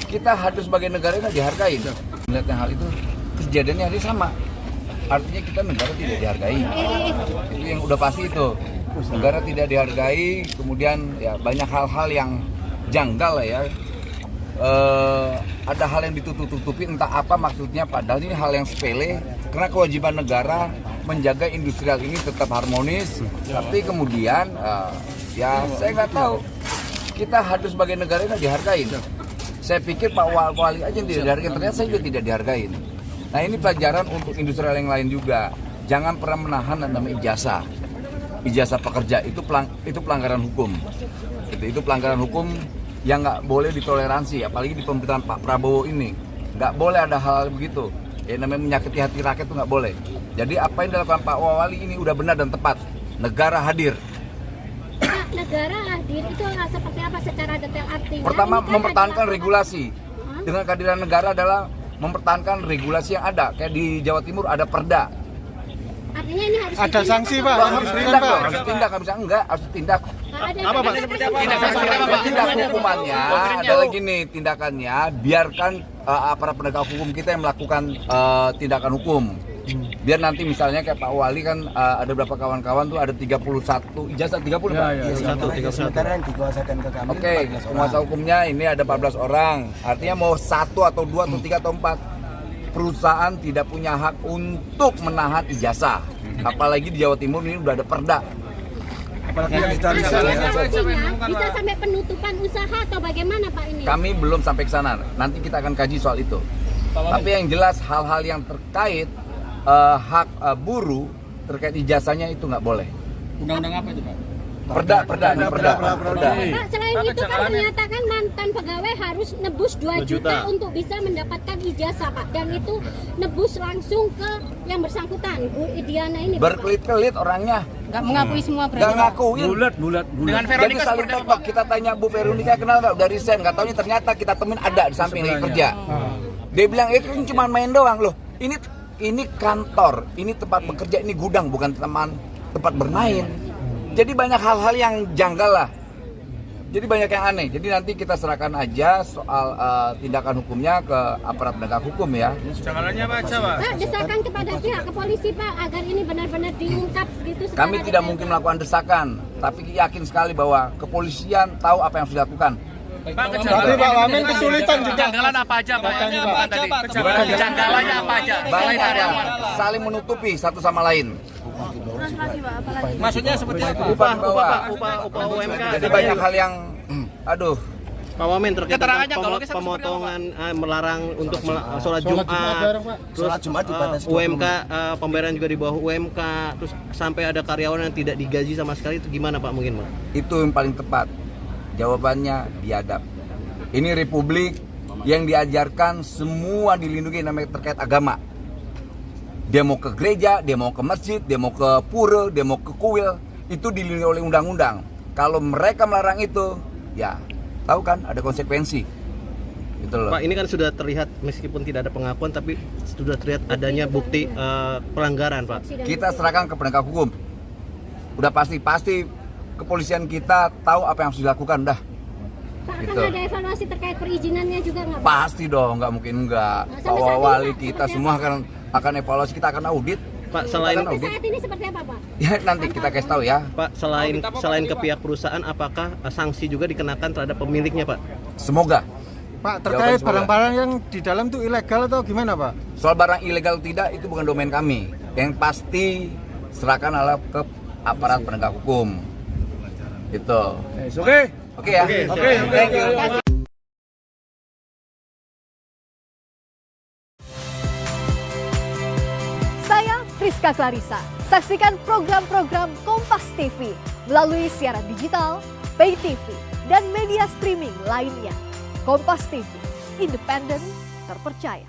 kita harus sebagai negara yang dihargai. Melihat hal itu, kejadiannya hari sama. Artinya kita negara tidak dihargai. Itu yang udah pasti itu. Negara tidak dihargai, kemudian ya banyak hal-hal yang janggal lah ya. Ada hal yang ditutup-tutupi, entah apa maksudnya, padahal ini hal yang sepele. Karena kewajiban negara menjaga industrial ini tetap harmonis. Tapi kemudian ya saya nggak tahu. Kita harus sebagai negara yang dihargai. Saya pikir Pak Wali aja yang tidak dihargai, ternyata saya juga tidak dihargai. Nah ini pelajaran untuk industrial yang lain juga. Jangan pernah menahan namanya ijazah pekerja, itu pelanggaran hukum. Itu pelanggaran hukum yang nggak boleh ditoleransi, apalagi di pemerintahan Pak Prabowo ini. Nggak boleh ada hal begitu. Ya namanya menyakiti hati rakyat itu nggak boleh. Jadi apa yang dilakukan Pak Wali ini udah benar dan tepat. Negara hadir. Negara hadir itu seperti apa secara detail artinya? Pertama, mempertahankan regulasi. Dengan kehadiran negara adalah mempertahankan regulasi yang ada. Kayak di Jawa Timur ada perda. Artinya ini harus ada sanksi Pak, harus tindak, harus tindak, nggak bisa enggak, harus tindak. Apa Pak? Tindak hukumannya adalah gini, tindakannya biarkan aparat penegak hukum kita yang melakukan tindakan hukum. Biar nanti misalnya kayak Pak Wali kan ada beberapa kawan-kawan tuh ada 31 ijazah 30 Pak. Iya, sementara yang dikuasakan ke kami. Oke, penguasa hukumnya ini ada 14 orang. Artinya mau 1 atau 2 atau 3 atau 4 perusahaan tidak punya hak untuk menahan ijazah. Apalagi di Jawa Timur ini udah ada perda. Bisa sampai penutupan usaha atau bagaimana Pak ini? Kami belum sampai ke sana. Nanti kita akan kaji soal itu. Tapi yang jelas hal-hal yang terkait hak buruh terkait ijazahnya itu nggak boleh. Undang-undang apa itu Pak? Perda. Pak, selain itu kan menyatakan mantan pegawai harus nebus 2 juta untuk bisa mendapatkan ijazah Pak, dan itu nebus langsung ke yang bersangkutan, Bu Idiana ini. Berkelit-kelit orangnya. Nggak mengakui semua berarti. Nggak ngakuin. Bulat. Dengan Jadi Veronica saling tebak. Kita tanya Bu Veronica kenal nggak, udah resign, nggak taunya ternyata kita temuin ada di samping lagi kerja. Dia bilang kan cuma main doang loh. Ini kantor, ini tempat bekerja, ini gudang, bukan tempat bermain. Jadi banyak hal-hal yang janggal lah. Jadi banyak yang aneh. Jadi nanti kita serahkan aja soal tindakan hukumnya ke aparat penegak hukum ya. Jangannya apa aja Pak? Pak, desakan kepada pihak kepolisi Pak agar ini benar-benar diungkap gitu. Kami tidak mungkin melakukan desakan, tapi yakin sekali bahwa kepolisian tahu apa yang harus dilakukan. Pak, Tapi Pak Wamen kesulitan juga. kejanggalan apa aja Pak? Bukan tadi. Kejanggalannya apa aja? Banyak ya, saling menutupi satu sama lain. Maksudnya seperti apa? Upah UMK. Jadi banyak hal yang, aduh. Pak Wamen terkait Keterangannya tentang kalau kita pemotongan melarang untuk sholat Jumat, terus Sholat Jumat dibatasi UMK pembayaran juga di bawah UMK, terus sampai ada karyawan yang tidak digaji sama sekali, itu gimana Pak mungkin Pak? Itu yang paling tepat. Jawabannya biadab. Ini republik yang diajarkan semua dilindungi namanya terkait agama. Dia mau ke gereja, dia mau ke masjid, dia mau ke pura, dia mau ke kuil, itu dilindungi oleh undang-undang. Kalau mereka melarang itu, ya tahu kan ada konsekuensi. Gitu loh. Pak, ini kan sudah terlihat meskipun tidak ada pengakuan tapi sudah terlihat adanya bukti pelanggaran Pak. Kita serahkan ke penegak hukum. Udah pasti kepolisian kita tahu apa yang harus dilakukan dah. Pak, Gitu. akan ada evaluasi terkait perizinannya juga nggak Pak? Pasti dong, nggak mungkin enggak. Nah, Pak sampai saat ini, Wali Pak, kita seperti semua akan evaluasi, kita akan audit. Pak, selain Sampai saat ini seperti apa Pak? Ya nanti kita kasih tahu ya. Pak, selain ke pihak perusahaan, apakah sanksi juga dikenakan terhadap pemiliknya Pak? Semoga. Pak, terkait barang-barang yang di dalam itu ilegal atau gimana Pak? Soal barang ilegal tidak, itu bukan domain kami. Yang pasti serahkan adalah ke aparat penegak hukum. Gitu. Oke ya. Oke. Thank you. Saya Friska Clarissa. Saksikan program-program Kompas TV melalui siaran digital, pay TV, dan media streaming lainnya. Kompas TV, independen, terpercaya.